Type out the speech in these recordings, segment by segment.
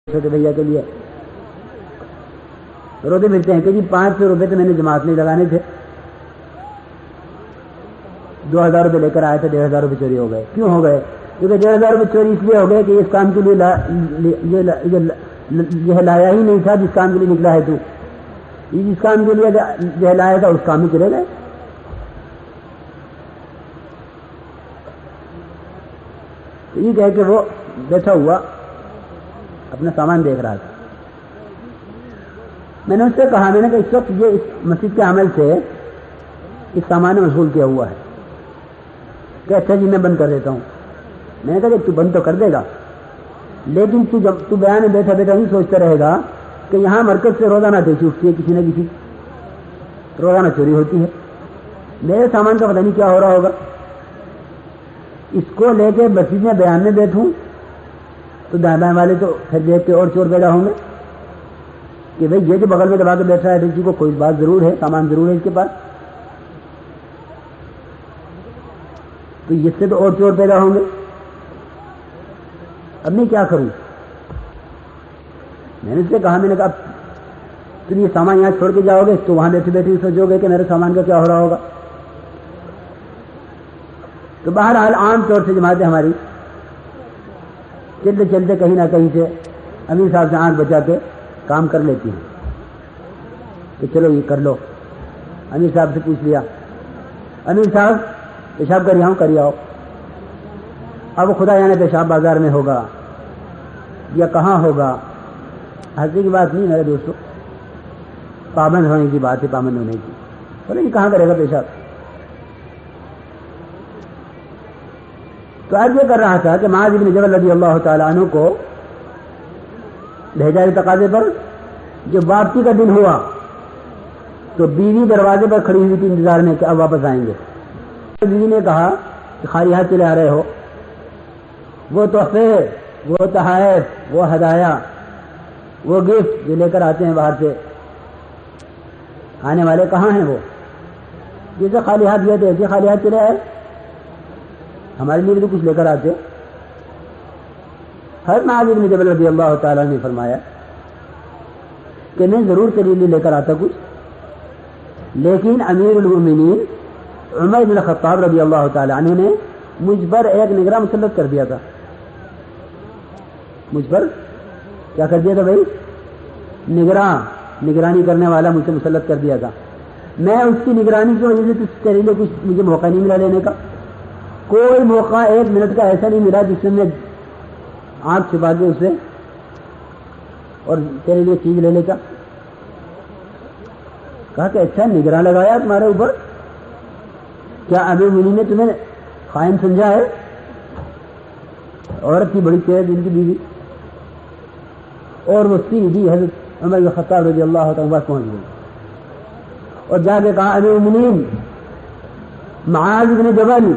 چھوٹے بھیا کے لیے روتے ملتے ہیں کہ جی 500 روپے تو میں نے جماعت میں لگانے تھے، 2000 روپے لے کر آئے تھے، 1500 روپے چوری ہو گئے۔ کیوں ہو گئے؟ کیونکہ 1500 روپے چوری اس لیے ہو گئے کہ اس کام کے لیے یہ لایا ہی نہیں تھا جس کام کے لیے نکلا ہے تو، جس کام کے لیے جو لایا تھا اس کام میں چلے گئے۔ تو یہ کہہ کہ وہ بیٹھا ہوا اپنا سامان دیکھ رہا تھا۔ میں نے اس سے کہا، میں نے کہا اس وقت یہ اس مسجد کے عمل سے اس سامان مشغول کیا ہوا ہے کہ اچھا جی میں بند کر دیتا ہوں۔ میں نے کہا تو بند تو کر دے گا، لیکن تو بیان میں بیٹھا بیٹھا نہیں سوچتا رہے گا کہ یہاں مرکز سے روزانہ چوری اٹھتی ہے، کسی نہ کسی روزانہ چوری ہوتی ہے، میرے سامان کا پتہ نہیں کیا ہو رہا ہوگا۔ اس کو لے کے مسجد میں بیان میں بیٹھوں تو دائیں بائیں والے تو پھر دیکھ کے اور چور پیدا ہوں گے کہ بھئی یہ جو بغل میں دبا کے بیٹھ رہا ہے کسی کو کوئی بات ضرور ہے، سامان ضرور ہے اس کے پاس، تو اس سے تو اور چور پیدا ہوں گے۔ اب میں کیا کروں؟ میں نے اس سے کہا، میں نے کہا تم یہ سامان یہاں چھوڑ کے جاؤ گے تو وہاں بیٹھے بیٹھے سوچو گے کہ میرے سامان کا کیا ہو رہا ہوگا۔ تو بہرحال عام طور سے جماعتیں ہماری چلتے چلتے کہیں نہ کہیں سے امیر صاحب سے آنکھ بچا کے کام کر لیتی ہیں کہ چلو یہ کر لو۔ امیر صاحب سے پوچھ لیا، امیر صاحب پیشاب کر آؤ۔ اب خدا جانے پیشاب بازار میں ہوگا یا کہاں ہوگا، ہنسی کی بات نہیں میرے دوستوں، پابند ہونے کی بات ہے، پابند ہونے کی۔ بولے یہ کہاں کرے گا پیشاب؟ تو آج یہ کر رہا تھا کہ معاذ بن جبل رضی اللہ تعالیٰ عنہ کو بھیجا تقاضے پر، جب واپسی کا دن ہوا تو بیوی دروازے پر کھڑی ہوئی تھی انتظار میں کہ اب واپس آئیں گے۔ بیوی نے کہا کہ خالی ہاتھ چلے آ رہے ہو، وہ تحفے، وہ تحائف، وہ ہدایا، وہ گفٹ جو لے کر آتے ہیں باہر سے آنے والے کہاں ہیں؟ وہ جیسے خالی ہاتھ گئے تھے ایسے خالی ہاتھ چلے آئے، ہمارے لیے بھی تو کچھ لے کر آتے۔ حضرت معاذ بن جبل رضی اللہ تعالیٰ نے فرمایا کہ میں ضرور تیرے لیے لے کر آتا کچھ، لیکن امیر المؤمنین عمر بن الخطاب رضی اللہ تعالیٰ عنہ نے مجھ پر ایک نگراں مسلط کر دیا تھا۔ مجھ پر کیا کر دیا تھا بھائی؟ نگرانی کرنے والا مجھ سے مسلط کر دیا تھا۔ میں اس کی نگرانی کی وجہ سے تیرے لیے کچھ مجھے موقع نہیں ملا لینے کا، کوئی موقع ایک منٹ کا ایسا نہیں ملا جس میں آنکھ چھپا کے اسے اور تیرے لیے چیز لینے کا۔ کہا کہ اچھا نگراں لگایا تمہارے اوپر، کیا امیر المؤمنین نے تمہیں خائن سمجھا ہے؟ عورت کی بڑی تیز ان کی بیوی، اور وہ سیدھی حضرت عمر بن خطاب رضی اللہ تعالیٰ عنہ پہنچ گئی اور جا کے کہا امیر المؤمنین معاذ بن جبل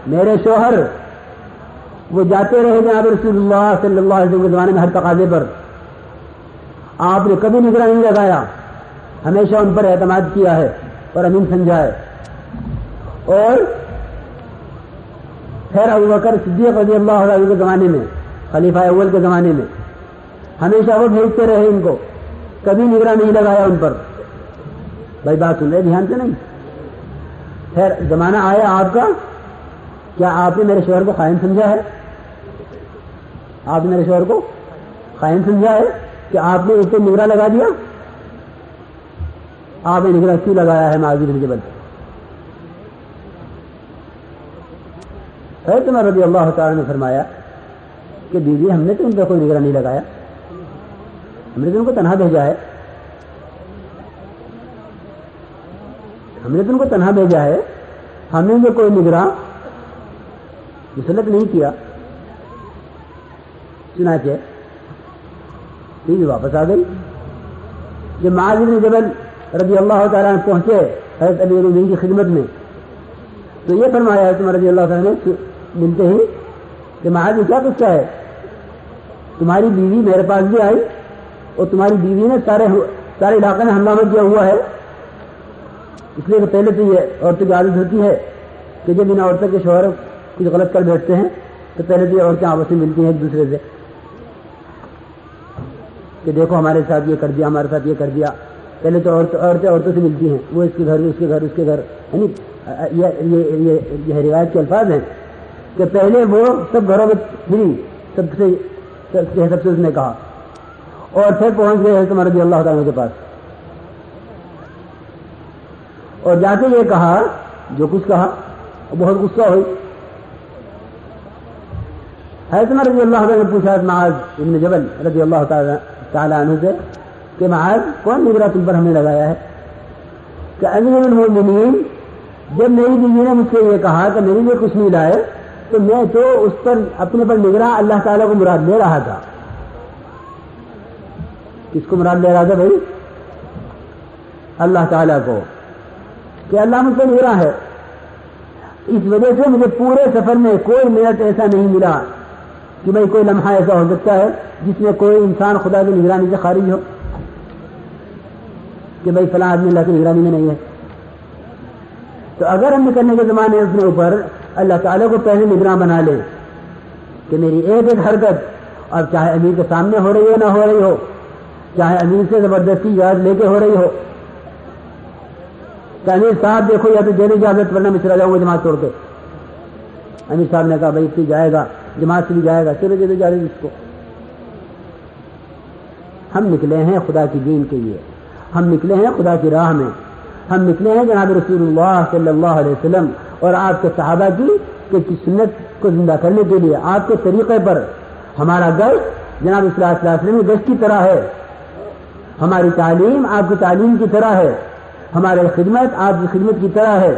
میرے شوہر وہ جاتے رہے جناب رسول اللہ صلی اللہ علیہ وسلم کے زمانے میں ہر تقاضے پر، آپ نے کبھی نگراں نہیں لگایا، ہمیشہ ان پر اعتماد کیا ہے اور امین سمجھا ہے۔ اور پھر ابو بکر صدیق رضی اللہ عنہ کے زمانے میں، خلیفہ اول کے زمانے میں ہمیشہ وہ بھیجتے رہے ان کو، کبھی نگراں نہیں لگایا ان پر۔ بھائی بات سن رہے دھیان سے نہیں؟ پھر زمانہ آیا آپ کا، کیا آپ نے میرے شوہر کو خائن سمجھا ہے؟ آپ نے میرے شوہر کو خائن سمجھا ہے کہ آپ نے اس کو نگراں لگا دیا؟ آپ نے نگراں کیوں لگایا ہے معاذ بن جبل؟ حضرت عمر رضی اللہ تعالیٰ نے فرمایا کہ بیوی ہم نے تو ان پہ کوئی نگراں نہیں لگایا، ہم نے تو ان کو تنہا بھیجا ہے، ہم نے تو ان کو تنہا بھیجا ہے، ہم نے ان کو کوئی نگراں مسلط نہیں کیا۔ چنانچہ بیوی واپس آ گئی۔ جب معاذ بن جبل رضی اللہ تعالیٰ عنہ پہنچے حضرت امیر المؤمنین کی خدمت میں تو یہ فرمایا حضرت عمر رضی اللہ تعالیٰ نے ملتے ہی کہ معاذ کیا قصہ ہے؟ تمہاری بیوی میرے پاس بھی آئی اور تمہاری بیوی نے سارے علاقے میں ہنگامہ کیا ہوا ہے، اس لیے کہ پہلے تو یہ عورتوں کی عادت ہوتی ہے کہ جب ان عورتوں کے شوہر کچھ غلط کر بیٹھتے ہیں تو پہلے تو یہ عورتیں آپس میں ملتی ہیں ایک دوسرے سے، کہ دیکھو ہمارے ساتھ یہ کر دیا، ہمارے ساتھ یہ کر دیا. پہلے تو عورتوں سے ملتی ہیں، وہ اس کے گھر، اس کے گھر، اس کے گھر. یعنی یہ روایت کے الفاظ ہیں کہ پہلے وہ سب گھروں میں پھری، سب سے اس نے کہا، اور پھر پہنچ گئے حضرت عمر رضی اللہ تعالیٰ کے پاس، اور جا کے یہ کہا جو کچھ کہا. بہت غصہ ہوئی. حضرت عمر رضی اللہ تعالیٰ نے پوچھا معاذ ابن جبل رضی اللہ تعالیٰ عنہ سے کہ معاذ کون نگراں تم پر ہم نے لگایا ہے؟ کہ امیر المومنین جب میری بیوی نے مجھ سے یہ کہا کہ میرے لیے کچھ نہیں لائے تو میں تو اس پر اپنے پر نگراں اللہ تعالیٰ کو مراد لے رہا تھا. کس کو مراد لے رہا تھا بھائی؟ اللہ تعالیٰ کو، کہ اللہ مجھ سے نگراں ہے. اس وجہ سے مجھے پورے سفر میں کوئی منٹ ایسا نہیں ملا کہ بھائی کوئی لمحہ ایسا ہو سکتا ہے جس میں کوئی انسان خدا کی نگرانی سے خارج ہو، کہ بھائی فلاں آدمی اللہ کی نگرانی میں نہیں ہے. تو اگر ہم نکلنے کے زمانے اپنے اوپر اللہ تعالیٰ کو پہلے نگراں بنا لے کہ میری ایک ایک حرکت، اب چاہے امیر کے سامنے ہو رہی ہو نہ ہو رہی ہو، چاہے امیر سے زبردستی یاد لے کے ہو رہی ہو، کہ امیر صاحب دیکھو یا تو دے دیں اجازت ورنہ میں چلا جاؤں گا جماعت توڑ کے. امیر صاحب نے کہا بھائی تو جائے گا، جماعت سے بھی جائے گا، چلو دے دو اجازت اس کو. ہم نکلے ہیں خدا کی دین کے لیے، ہم نکلے ہیں خدا کی راہ میں، ہم نکلے ہیں جناب رسول اللہ صلی اللہ علیہ وسلم اور آپ کے صحابہ کی سنت کو زندہ کرنے کے لیے. آپ کے طریقے پر ہمارا گشت جناب صلی اللہ علیہ وسلم کی گشت کی طرح ہے، ہماری تعلیم آپ کی تعلیم کی طرح ہے، ہماری خدمت آپ کی خدمت کی طرح ہے،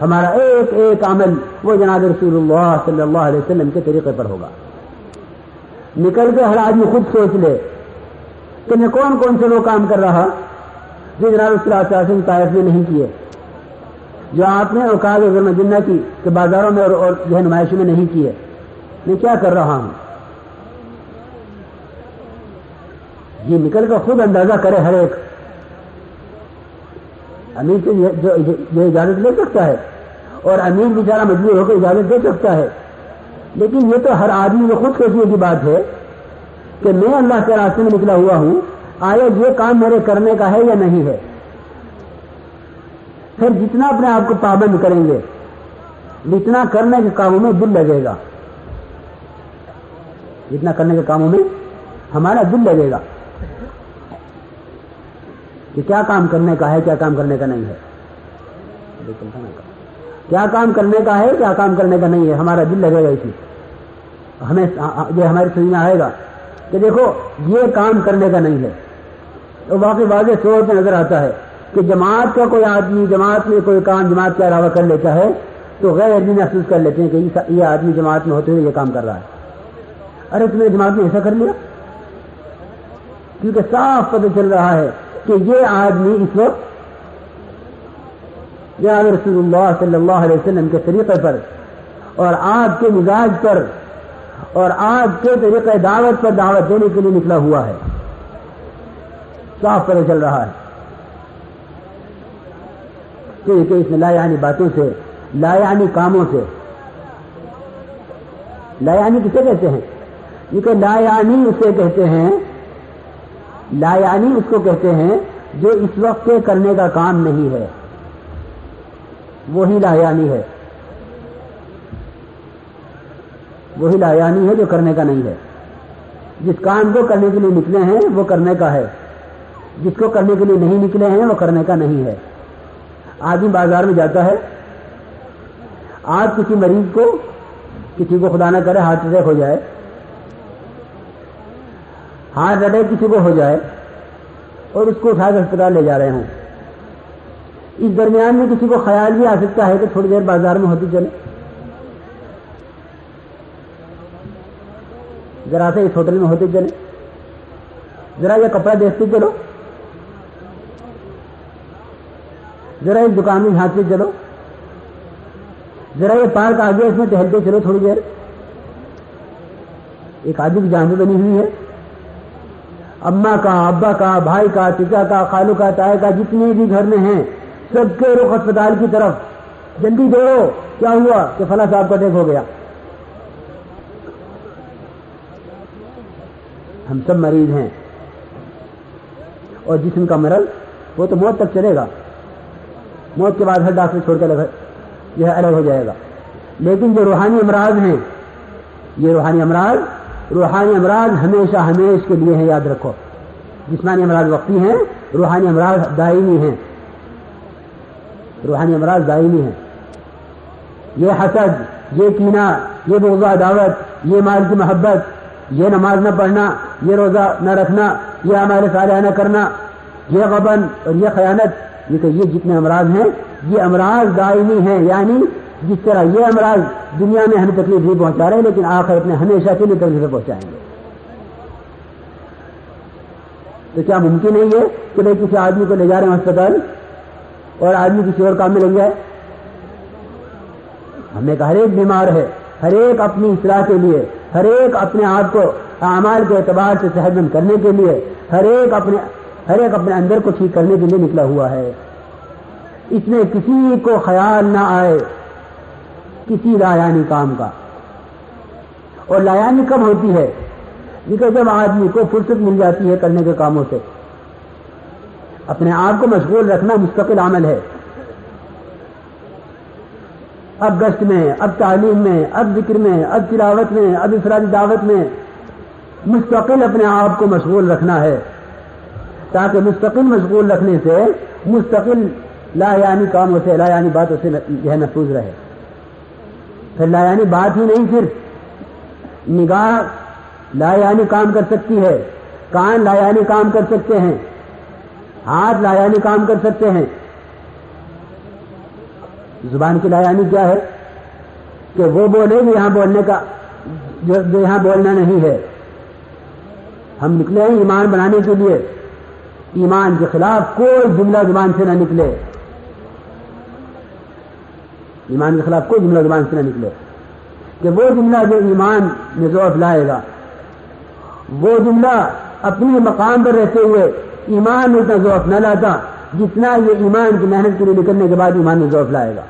ہمارا ایک ایک عمل وہ جناب رسول اللہ صلی اللہ علیہ وسلم کے طریقے پر ہوگا. نکل کے ہر آدمی خود سوچ لے کہ میں کون کون سے وہ کام کر رہا جو جناب صلی اللہ علیہ وسلم طائف میں نہیں کیے، جو آپ نے اوقات ظلم جنہ کی کہ بازاروں میں اور جو ہے نمائشوں میں نہیں کیے. میں کیا کر رہا ہوں؟ یہ نکل کر خود اندازہ کرے ہر ایک. امیر سے یہ اجازت لے سکتا ہے اور امیر بیچارہ مجبور ہو کر اجازت دے سکتا ہے، لیکن یہ تو ہر آدمی کو خود سوچنے کی بات ہے کہ میں اللہ کے راستے میں نکلا ہوا ہوں، آیا یہ کام میرے کرنے کا ہے یا نہیں ہے. پھر جتنا اپنے آپ کو پابند کریں گے جتنا کرنے کے کاموں میں دل لگے گا، جتنا کرنے کے کاموں میں ہمارا دل لگے گا کہ کیا کام کرنے کا ہے، کیا کام کرنے کا نہیں ہے، کیا کام کرنے کا ہے، کیا کام کرنے کا نہیں ہے. ہمارا دل لگے گا اسی، ہمیں یہ ہماری سمجھ میں آئے گا کہ دیکھو یہ کام کرنے کا نہیں ہے. تو واقعی واضح طور پہ نظر آتا ہے کہ جماعت کا کوئی آدمی جماعت میں کوئی کام جماعت کے علاوہ کر لیتا ہے تو غیر آدمی محسوس کر لیتے ہیں کہ یہ آدمی جماعت میں ہوتے ہوئے یہ کام کر رہا ہے. ارے تم نے جماعت میں ایسا کر لیا، کیونکہ صاف پتہ چل رہا ہے کہ یہ آدمی اس وقت جناب رسول اللہ صلی اللہ علیہ وسلم کے طریقے پر اور آپ کے مزاج پر اور آپ کے طریقے دعوت پر دعوت دینے کے لیے نکلا ہوا ہے. صاف پتہ چل رہا ہے کہ اس میں لا یعنی باتوں سے، لا یعنی کاموں سے، لا یعنی کسے کہتے ہیں؟ کیونکہ لا یعنی اسے کہتے ہیں، لا یعنی اس کو کہتے ہیں جو اس وقت کے کرنے کا کام نہیں ہے، وہی لا یعنی ہے، وہی لا یعنی ہے جو کرنے کا نہیں ہے. جس کام کو کرنے کے لیے نکلے ہیں وہ کرنے کا ہے، جس کو کرنے کے لیے نہیں نکلے ہیں وہ کرنے کا نہیں ہے. آدمی بازار میں جاتا ہے، آپ کسی مریض کو، کسی کو خدا نہ کرے ہارٹ اٹیک ہو جائے، ہارٹ اٹیک کسی کو ہو جائے اور اس کو اٹھا کر اسپتال لے جا رہے ہوں، اس درمیان میں کسی کو خیال بھی آ سکتا ہے کہ تھوڑی دیر بازار میں ہوتی چلے، ذرا سے اس ہوٹل میں ہوتے چلے، ذرا یہ کپڑا دیکھتے چلو، ذرا اس دکان میں جھانکتے چلو، ذرا یہ پارک آ گیا اس میں ٹہلتے چلو تھوڑی دیر. ایک آدمی کی جان بنی ہوئی ہے، اماں کا، ابا کا، بھائی کا، چچا کا، خالو کا، تائے کا، جتنے بھی گھر میں ہیں سب کے رخ اسپتال کی طرف. جلدی دوڑو، کیا ہوا؟ کہ فلاں صاحب کا اٹیک ہو گیا. ہم سب مریض ہیں، اور جسم کا مرض وہ تو موت تک چلے گا، موت کے بعد ہر ڈاکٹر چھوڑ کر جو ہے الگ ہو جائے گا. لیکن جو روحانی امراض ہیں، یہ روحانی امراض ہمیشہ ہمیش کے لیے ہیں، یاد رکھو. جسمانی امراض وقتی ہیں، روحانی امراض دائمی ہیں. روحانی امراض دائمی ہیں. یہ حسد، یہ کینہ، یہ بغض و عداوت، یہ مال کی محبت، یہ نماز نہ پڑھنا، یہ روزہ نہ رکھنا، یہ اعمال صالحہ نہ کرنا، یہ غبن اور یہ خیانت، یہ جتنے امراض ہیں یہ امراض دائمی ہیں. یعنی جس طرح یہ امراض دنیا میں ہمیں تکلیف نہیں پہنچا رہے لیکن آخرت میں ہمیشہ کے لیے تکلیفیں پہنچائیں گے. تو کیا ممکن ہے یہ کہ بھائی کسی آدمی کو لے جا رہے ہیں ہسپتال اور آدمی کسی اور کام میں لگ جائے؟ ہم نے کہا ہر ایک بیمار ہے، ہر ایک اپنی اصلاح کے لیے، ہر ایک اپنے آپ کو اعمال کے اعتبار سے صحت مند کرنے کے لیے، ہر ایک اپنے اندر کو ٹھیک کرنے کے لیے نکلا ہوا ہے. اس میں کسی کو خیال نہ آئے کسی لایانی کام کا. اور لایانی کب ہوتی ہے؟ کیونکہ جب آدمی کو فرصت مل جاتی ہے کرنے کے کاموں سے. اپنے آپ کو مشغول رکھنا مستقل عمل ہے. اب گشت میں، اب تعلیم میں، اب ذکر میں، اب تلاوت میں، اب افرادی دعوت میں مستقل اپنے آپ کو مشغول رکھنا ہے، تاکہ مستقل مشغول رکھنے سے مستقل لا یعنی کاموں سے، لا یعنی باتوں سے جو ہے محفوظ رہے. پھر لا یعنی بات ہی نہیں، صرف نگاہ لا یعنی کام کر سکتی ہے، کان لا یعنی کام کر سکتے ہیں، ہاتھ لا یعنی کام کر سکتے ہیں. زبان کی لا یعنی کیا ہے؟ کہ وہ بولے گی یہاں بولنے کا جو یہاں بولنا نہیں ہے. ہم نکلے ہیں ایمان بنانے کے لیے، ایمان کے خلاف کوئی جملہ زبان سے نہ نکلے، ایمان کے خلاف کوئی جملہ زبان سے نہ نکلے. کہ وہ جملہ جو ایمان میں ضعف لائے گا، وہ جملہ اپنے مقام پر رہتے ہوئے ایمان میں اتنا ضعف نہ لاتا جتنا یہ ایمان کی محنت کے لیے نکلنے کے بعد ایمان میں ضعف لائے گا.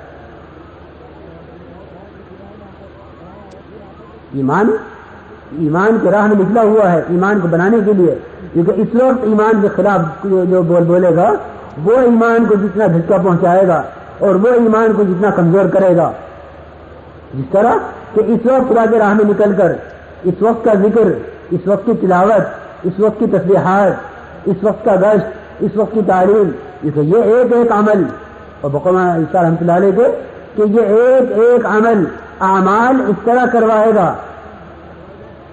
ایمان کے راہ میں نکلا ہوا ہے ایمان کو بنانے کے لیے، کیونکہ اس وقت ایمان کے خلاف جو بولے گا وہ ایمان کو جتنا دھچکا پہنچائے گا اور وہ ایمان کو جتنا کمزور کرے گا. جس طرح کہ اس وقت خدا کے راہ میں نکل کر اس وقت کا ذکر، اس وقت کی تلاوت، اس وقت کی تسبیحات، اس وقت کا گشت، اس وقت کی تعلیم، یہ ایک ایک عمل، اور بقوما عیسیٰ رحمۃ اللہ علیہ کے کہ یہ ایک ایک عمل اعمال اس طرح کروائے گا،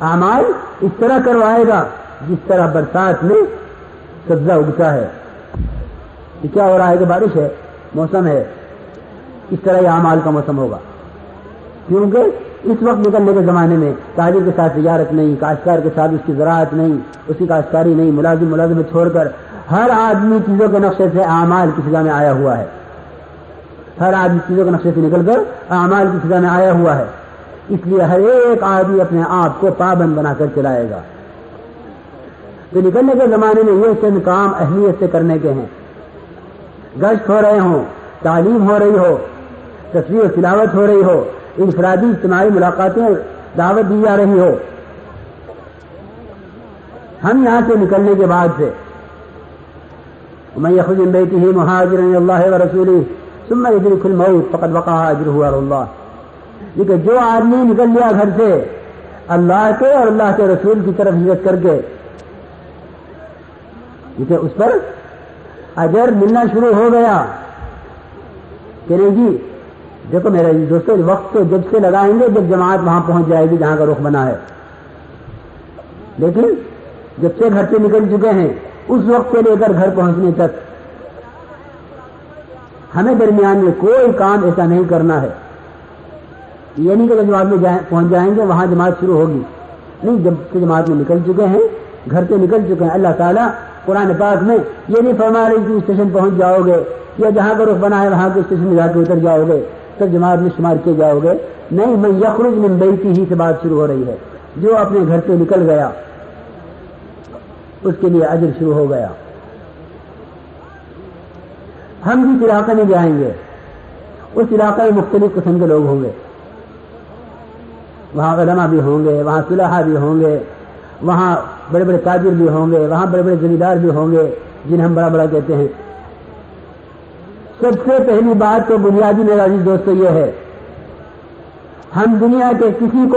اعمال اس طرح کروائے گا جس طرح برسات میں سبزہ اگتا ہے. یہ کیا ہو رہا ہے کہ بارش ہے، موسم ہے، اس طرح یہ اعمال کا موسم ہوگا. کیونکہ اس وقت نکلنے کے زمانے میں تاجر کے ساتھ تجارت نہیں، کاشتکار کے ساتھ اس کی زراعت نہیں، اس کی کاشتکاری نہیں، ملازمت چھوڑ کر ہر آدمی چیزوں کے نقشے سے اعمال کی فضا میں آیا ہوا ہے. ہر آدمی چیزوں کے نقشے سے نکل کر اعمال کی فضا میں آیا ہوا ہے. اس لیے ہر ایک آدمی اپنے آپ کو پابند بنا کر چلائے گا. تو نکلنے کے زمانے میں یہ چند کام اہمیت سے کرنے کے ہیں. گشت ہو رہے ہوں، تعلیم ہو رہی ہو، تصویر و تلاوت ہو رہی ہو، انفرادی اجتماعی ملاقاتیں دعوت دی جا رہی ہو. ہم یہاں سے نکلنے کے بعد سے وَمَن يَخْرُجْ مِن بَيْتِهِ مُهَاجِرًا إِلَى اللَّهِ وَرَسُولِهِ ثُمَّ يُدْرِكْهُ الْمَوْتُ فَقَدْ وَقَعَ أَجْرُهُ عَلَى اللَّهِ. لیکن جو آدمی نکل لیا گھر سے اللہ کے اور اللہ کے رسول کی طرف ہجرت کر کے، کیونکہ اس پر اجر ملنا شروع ہو گیا. کہ نہیں جی دیکھو میرے دوستو، وقت تو جب سے لگائیں گے جب جماعت وہاں پہنچ جائے گی جہاں کا رخ بنا ہے. لیکن جب سے گھر سے نکل چکے ہیں اس وقت سے لے کر گھر پہنچنے تک ہمیں درمیان میں کوئی کام ایسا نہیں کرنا ہے. یہ نہیں کہ جب جماعت میں پہنچ جائیں گے وہاں جماعت شروع ہوگی، نہیں. جب سے جماعت میں نکل چکے ہیں، گھر سے نکل چکے ہیں، اللہ تعالیٰ قرآن پاک میں یہ نہیں فرما رہی کہ اسٹیشن پہنچ جاؤ گے یا جہاں کا رخ بنا ہے وہاں کے اسٹیشن میں جا کے اتر جاؤ گے تب جماعت میں شمار کیے جاؤ گے. نہیں، من یخرج من بیتہ ہی سے بات شروع ہو رہی ہے. جو اپنے گھر سے نکل گیا اس کے لیے اجر شروع ہو گیا. ہم جس علاقے میں جائیں گے اس علاقے میں مختلف قسم کے لوگ ہوں گے. وہاں علماء بھی ہوں گے، وہاں صلحاء بھی ہوں گے، وہاں بڑے بڑے تاجر بھی ہوں گے، وہاں بڑے بڑے زمیندار بھی ہوں گے، جنہیں ہم بڑا بڑا کہتے ہیں. سب سے پہلی بات تو بنیادی میرا عزیز دوستو یہ ہے، ہم دنیا کے کسی کو